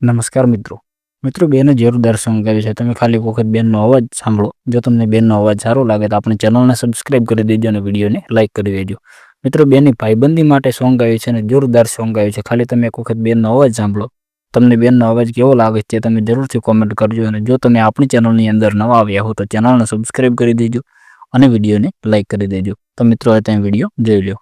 નમસ્કાર મિત્રો બેને જોરદાર સોંગ ગાયું છે. તમે ખાલી વખત બેનનો અવાજ સાંભળો. જો તમને બેનનો અવાજ સારો લાગે તો આપણે ચેનલને સબસ્ક્રાઇબ કરી દેજો અને વિડીયોને લાઇક કરી દેજો. મિત્રો બેની ભાઈબંધી માટે સોંગ ગાયું છે અને જોરદાર સોંગ ગાયું છે. ખાલી તમે એક વખત બેનનો અવાજ સાંભળો. તમને બેનનો અવાજ કેવો લાગે છે તમે જરૂરથી કોમેન્ટ કરજો. અને જો તમે આપણી ચેનલની અંદર નવા આવ્યા હો તો ચેનલને સબસ્ક્રાઇબ કરી દેજો અને વિડીયોને લાઇક કરી દેજો. તો મિત્રો અત્યારે વિડીયો જોઈ લો.